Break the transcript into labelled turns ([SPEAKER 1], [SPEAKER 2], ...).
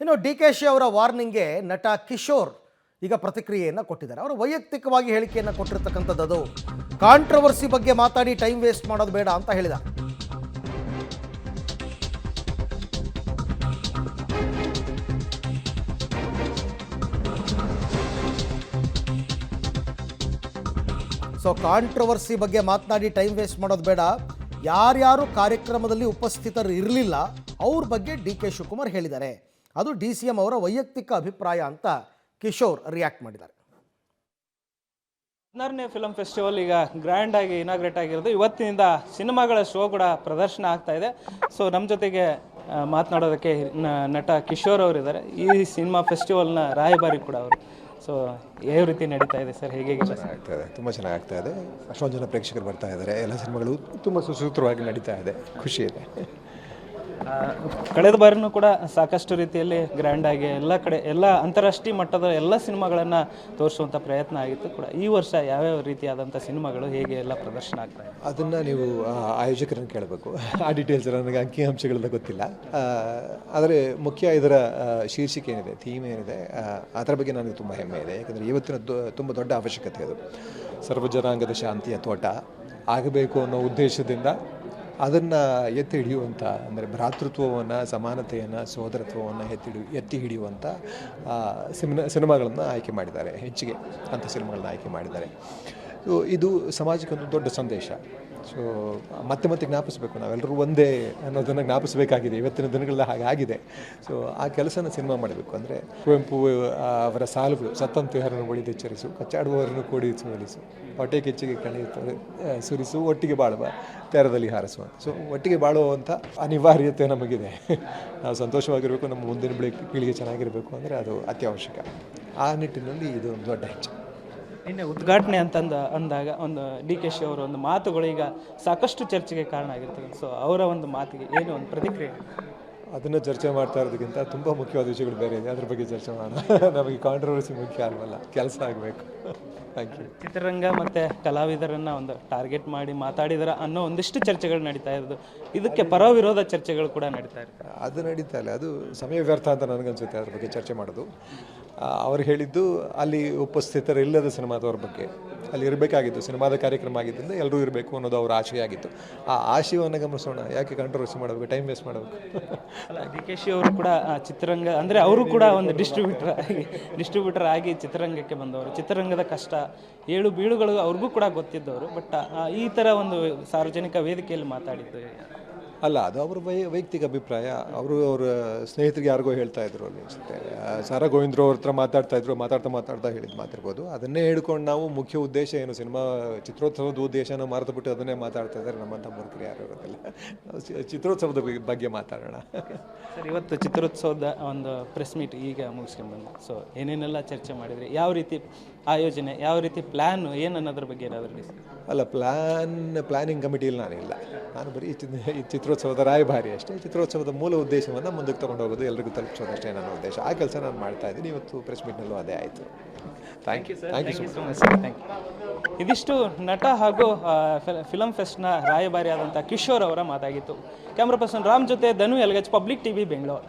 [SPEAKER 1] ಇನ್ನು D K she ಅವರ ವಾರ್ನಿಂಗ್ಗೆ ನಟ ಕಿಶೋರ್ ಈಗ ಪ್ರತಿಕ್ರಿಯೆಯನ್ನು ಕೊಟ್ಟಿದ್ದಾರೆ. ಅವರು ವೈಯಕ್ತಿಕವಾಗಿ ಹೇಳಿಕೆಯನ್ನು ಕೊಟ್ಟಿರ್ತಕ್ಕಂಥದ್ದು. ಅದು ಕಾಂಟ್ರವರ್ಸಿ ಬಗ್ಗೆ ಮಾತಾಡಿ ಟೈಮ್ ವೇಸ್ಟ್ ಮಾಡೋದು ಬೇಡ ಅಂತ ಹೇಳಿದ. ಸೊ ಕಾಂಟ್ರವರ್ಸಿ ಬಗ್ಗೆ ಮಾತನಾಡಿ ಟೈಮ್ ವೇಸ್ಟ್ ಮಾಡೋದು ಬೇಡ. ಯಾರ್ಯಾರು ಕಾರ್ಯಕ್ರಮದಲ್ಲಿ ಉಪಸ್ಥಿತರು ಇರಲಿಲ್ಲ ಅವ್ರ ಬಗ್ಗೆ ಡಿ ಕೆ ಶಿವಕುಮಾರ್ ಹೇಳಿದ್ದಾರೆ. ಅದು ಡಿ ಸಿ ಎಂ ಅವರ ವೈಯಕ್ತಿಕ ಅಭಿಪ್ರಾಯ ಅಂತ ಕಿಶೋರ್ ರಿಯಾಕ್ಟ್ ಮಾಡಿದ್ದಾರೆ.
[SPEAKER 2] 16ನೇ ಫಿಲಮ್ ಫೆಸ್ಟಿವಲ್ ಈಗ ಗ್ರ್ಯಾಂಡ್ ಆಗಿ ಇನಾಗ್ರೇಟ್ ಆಗಿರೋದು. ಇವತ್ತಿನಿಂದ ಸಿನಿಮಾಗಳ ಶೋ ಕೂಡ ಪ್ರದರ್ಶನ ಆಗ್ತಾ ಇದೆ. ಸೊ ನಮ್ಮ ಜೊತೆಗೆ ಮಾತನಾಡೋದಕ್ಕೆ ನಟ ಕಿಶೋರ್ ಅವರಿದ್ದಾರೆ. ಈ ಸಿನಿಮಾ ಫೆಸ್ಟಿವಲ್ನ ರಾಯಭಾರಿ ಕೂಡ ಅವರು. ಸೊ ಯಾವ ರೀತಿ ನಡೀತಾ ಇದೆ ಸರ್? ಹೇಗೆ
[SPEAKER 3] ಆಗ್ತಾ ಇದೆ? ತುಂಬ ಚೆನ್ನಾಗಿ ಆಗ್ತಾ ಇದೆ. ಅಷ್ಟೊಂದು ಜನ ಪ್ರೇಕ್ಷಕರು ಬರ್ತಾ ಇದ್ದಾರೆ. ಎಲ್ಲ ಸಿನಿಮಾಗಳು ತುಂಬ ಸುಸೂತ್ರವಾಗಿ ನಡೀತಾ ಇದೆ. ಖುಷಿ ಇದೆ.
[SPEAKER 2] ಕಳೆದ ಬಾರಿನೂ ಕೂಡ ಸಾಕಷ್ಟು ರೀತಿಯಲ್ಲಿ ಗ್ರ್ಯಾಂಡ್ ಆಗಿ ಎಲ್ಲ ಕಡೆ ಎಲ್ಲ ಅಂತಾರಾಷ್ಟ್ರೀಯ ಮಟ್ಟದ ಎಲ್ಲ ಸಿನಿಮಾಗಳನ್ನು ತೋರಿಸುವಂಥ ಪ್ರಯತ್ನ ಆಗಿತ್ತು ಕೂಡ. ಈ ವರ್ಷ ಯಾವ್ಯಾವ ರೀತಿಯಾದಂಥ ಸಿನಿಮಾಗಳು ಹೇಗೆ ಎಲ್ಲ ಪ್ರದರ್ಶನ ಆಗ್ತಾ ಇದೆ?
[SPEAKER 3] ಅದನ್ನು ನೀವು ಆಯೋಜಕರನ್ನು ಕೇಳಬೇಕು. ಆ ಡೀಟೇಲ್ಸ್ ನನಗೆ ಅಂಕಿಅಂಶಗಳೆಲ್ಲ ಗೊತ್ತಿಲ್ಲ. ಆದರೆ ಮುಖ್ಯ ಇದರ ಶೀರ್ಷಿಕೆ ಏನಿದೆ, ಥೀಮ್ ಏನಿದೆ, ಅದರ ಬಗ್ಗೆ ನನಗೆ ತುಂಬ ಹೆಮ್ಮೆ ಇದೆ. ಯಾಕಂದರೆ ಇವತ್ತಿನ ತುಂಬ ದೊಡ್ಡ ಅವಶ್ಯಕತೆ ಅದು. ಸರ್ವಜನಾಂಗದ ಶಾಂತಿಯ ತೋಟ ಆಗಬೇಕು ಅನ್ನೋ ಉದ್ದೇಶದಿಂದ ಅದನ್ನು ಎತ್ತಿ ಹಿಡಿಯುವಂಥ, ಅಂದರೆ ಭ್ರಾತೃತ್ವವನ್ನು, ಸಮಾನತೆಯನ್ನು, ಸೋದರತ್ವವನ್ನು ಎತ್ತಿ ಹಿಡಿಯುವಂಥ ಸಿನಿಮಾಗಳನ್ನು ಆಯ್ಕೆ ಮಾಡಿದ್ದಾರೆ. ಹೆಚ್ಚಿಗೆ ಅಂಥ ಸಿನಿಮಾಗಳನ್ನ ಆಯ್ಕೆ ಮಾಡಿದ್ದಾರೆ. ಸೊ ಇದು ಸಮಾಜಕ್ಕೆ ಒಂದು ದೊಡ್ಡ ಸಂದೇಶ. ಸೊ ಮತ್ತೆ ಜ್ಞಾಪಿಸಬೇಕು, ನಾವೆಲ್ಲರೂ ಒಂದೇ ಅನ್ನೋದನ್ನು ಜ್ಞಾಪಿಸಬೇಕಾಗಿದೆ. ಇವತ್ತಿನ ದಿನಗಳಲ್ಲಿ ಹಾಗಾಗಿದೆ. ಸೊ ಆ ಕೆಲಸನ ಸಿನಿಮಾ ಮಾಡಬೇಕು. ಅಂದರೆ ಕುವೆಂಪು ಅವರ ಸಾಲುಗಳು, ಸತ್ತಂತು ಯಾರನ್ನು ಒಳಿದೆಚ್ಚರಿಸು, ಕಚ್ಚಾಡುವವರನ್ನು ಕೂಡಿ ಸೋಲಿಸು, ಹೊಟ್ಟೆ ಕೆಚ್ಚಿಗೆ ಕಣಿ ಸುರಿಸು, ಒಟ್ಟಿಗೆ ಬಾಳುವ ತೆರದಲ್ಲಿ ಹಾರಿಸುವ. ಸೊ ಒಟ್ಟಿಗೆ ಬಾಳುವಂಥ ಅನಿವಾರ್ಯತೆ ನಮಗಿದೆ. ನಾವು ಸಂತೋಷವಾಗಿರಬೇಕು, ನಮ್ಮ ಮುಂದಿನ ಪೀಳಿಗೆ ಚೆನ್ನಾಗಿರಬೇಕು ಅಂದರೆ ಅದು ಅತ್ಯವಶ್ಯಕ. ಆ ನಿಟ್ಟಿನಲ್ಲಿ ಇದು ಒಂದು ದೊಡ್ಡ ಹೆಜ್ಜೆ.
[SPEAKER 2] ನಿನ್ನೆ ಉದ್ಘಾಟನೆ ಅಂದಾಗ ಒಂದು ಡಿ ಕೆ ಶಿ ಅವರ ಒಂದು ಮಾತುಗಳು ಈಗ ಸಾಕಷ್ಟು ಚರ್ಚೆಗೆ ಕಾರಣ ಆಗಿರ್ತದೆ. ಸೊ ಅವರ ಒಂದು ಮಾತಿಗೆ ಏನು ಒಂದು ಪ್ರತಿಕ್ರಿಯೆ?
[SPEAKER 3] ಅದನ್ನು ಚರ್ಚೆ ಮಾಡ್ತಾ ಇರೋದಕ್ಕಿಂತ ತುಂಬ ಮುಖ್ಯವಾದ ವಿಷಯಗಳು ಬೇರೆ ಇದೆ. ಅದ್ರ ಬಗ್ಗೆ ಚರ್ಚೆ ಮಾಡೋಣ. ನಮಗೆ ಕಾಂಟ್ರವರ್ಸಿ ಮುಖ್ಯ ಅಲ್ವಲ್ಲ, ಕೆಲಸ ಆಗಬೇಕು. Thank you.
[SPEAKER 2] ಚಿತ್ರರಂಗ ಮತ್ತು ಕಲಾವಿದರನ್ನು ಒಂದು ಟಾರ್ಗೆಟ್ ಮಾಡಿ ಮಾತಾಡಿದಾರೆ ಅನ್ನೋ ಒಂದಿಷ್ಟು ಚರ್ಚೆಗಳು ನಡೀತಾ ಇರೋದು. ಇದಕ್ಕೆ ಪರ ವಿರೋಧ ಚರ್ಚೆಗಳು ಕೂಡ ನಡೀತಾ ಇರ್ತದೆ.
[SPEAKER 3] ಅದು ನಡೀತಾ ಇಲ್ಲ, ಅದು ಸಮಯ ವ್ಯರ್ಥ ಅಂತ ನನಗನ್ಸುತ್ತೆ ಅದ್ರ ಬಗ್ಗೆ ಚರ್ಚೆ ಮಾಡೋದು. ಅವ್ರು ಹೇಳಿದ್ದು ಅಲ್ಲಿ ಉಪಸ್ಥಿತರಿಲ್ಲದ ಸಿನಿಮಾದವ್ರ ಬಗ್ಗೆ. ಅಲ್ಲಿ ಇರಬೇಕಾಗಿತ್ತು, ಸಿನಿಮಾದ ಕಾರ್ಯಕ್ರಮ ಆಗಿದ್ದರಿಂದ ಎಲ್ಲರೂ ಇರಬೇಕು ಅನ್ನೋದು ಅವರ ಆಶಯ ಆಗಿತ್ತು. ಆ ಆಶಯವನ್ನು ಗಮನಿಸೋಣ. ಯಾಕೆ ಕಾಂಟ್ರವರ್ಸಿ ಮಾಡಬೇಕು, ಟೈಮ್ ವೇಸ್ಟ್ ಮಾಡಬೇಕು?
[SPEAKER 2] ಅಲ್ಲ, ಡಿ ಕೆ ಶಿ ಅವರು ಕೂಡ ಚಿತ್ರರಂಗ ಅಂದರೆ ಅವರು ಕೂಡ ಒಂದು ಡಿಸ್ಟ್ರಿಬ್ಯೂಟರ್ ಆಗಿ ಚಿತ್ರರಂಗಕ್ಕೆ ಬಂದವರು. ಚಿತ್ರರಂಗದ ಕಷ್ಟ, ಏಳು ಬೀಳುಗಳು ಅವ್ರಿಗೂ ಕೂಡ ಗೊತ್ತಿದ್ದವರು. ಬಟ್ ಈ ಥರ ಒಂದು ಸಾರ್ವಜನಿಕ ವೇದಿಕೆಯಲ್ಲಿ ಮಾತಾಡಿದ್ದು
[SPEAKER 3] ಅಲ್ಲ, ಅದು ಅವ್ರ ವೈಯಕ್ತಿಕ ಅಭಿಪ್ರಾಯ. ಅವರ ಸ್ನೇಹಿತರಿಗೆ ಯಾರಿಗೋ ಹೇಳ್ತಾ ಇದ್ರು ಅಲ್ಲಿ ಅನಿಸುತ್ತೆ. ಸಾರಾ ಗೋವಿಂದ್ರು ಅವ್ರ ಹತ್ರ ಮಾತಾಡ್ತಾ ಹೇಳಿದ್ದು ಮಾತಿರ್ಬೋದು. ಅದನ್ನೇ ಹೇಳ್ಕೊಂಡು ನಾವು ಮುಖ್ಯ ಉದ್ದೇಶ ಏನು, ಸಿನಿಮಾ ಚಿತ್ರೋತ್ಸವದ ಉದ್ದೇಶನ ಮರೆತುಬಿಟ್ಟು ಅದನ್ನೇ ಮಾತಾಡ್ತಾ ಇದ್ದಾರೆ. ನಮ್ಮಂಥ ಮೂರ್ಖರು ಯಾರು ಇರೋದಿಲ್ಲ. ನಾವು ಚಿತ್ರೋತ್ಸವದ ಬಗ್ಗೆ ಮಾತಾಡೋಣ.
[SPEAKER 2] ಸರ್, ಇವತ್ತು ಚಿತ್ರೋತ್ಸವದ ಒಂದು ಪ್ರೆಸ್ ಮೀಟ್ ಈಗ ಮುಗಿಸ್ಕೊಂಡು ಬಂದು, ಸೊ ಏನೇನೆಲ್ಲ ಚರ್ಚೆ ಮಾಡಿದ್ರಿ? ಯಾವ ರೀತಿ ಆಯೋಜನೆ, ಯಾವ ರೀತಿ ಪ್ಲ್ಯಾನು, ಏನು ಅನ್ನೋದ್ರ ಬಗ್ಗೆ ಏನಾದರೂ?
[SPEAKER 3] ಅಲ್ಲ, ಪ್ಲ್ಯಾನಿಂಗ್ ಕಮಿಟಿಯಲ್ಲಿ ನಾನಿಲ್ಲ. ನಾನು ಬರೀ ಚಿತ್ರೋತ್ಸವದ ರಾಯಭಾರಿ ಅಷ್ಟೇ. ಚಿತ್ರೋತ್ಸವದ ಮೂಲ ಉದ್ದೇಶವನ್ನು ಮುಂದಕ್ಕೆ ತೊಗೊಂಡು ಹೋಗೋದು, ಎಲ್ರಿಗೂ ತಲುಪಿಸೋದಷ್ಟೇ ನನ್ನ ಉದ್ದೇಶ. ಆ ಕೆಲಸ ನಾನು ಮಾಡ್ತಾ ಇದ್ದೀನಿ. ಇವತ್ತು ಪ್ರೆಸ್ ಮೀಟ್ನಲ್ಲೂ ಅದೇ ಆಯಿತು. Thank you so much sir.
[SPEAKER 2] Thank you. ಇದಿಷ್ಟು ನಟ ಹಾಗೂ ಫಿಲಮ್ ಫೆಸ್ಟ್ನ ರಾಯಭಾರಿ ಆದಂಥ ಕಿಶೋರ್ ಅವರ ಮಾತಾಗಿತ್ತು. ಕ್ಯಾಮ್ರಾ ಪರ್ಸನ್ ರಾಮ್ ಜೊತೆ ಧನು ಎಲ್ಗಚ್, ಪಬ್ಲಿಕ್ ಟಿವಿ, ಬೆಂಗಳೂರು.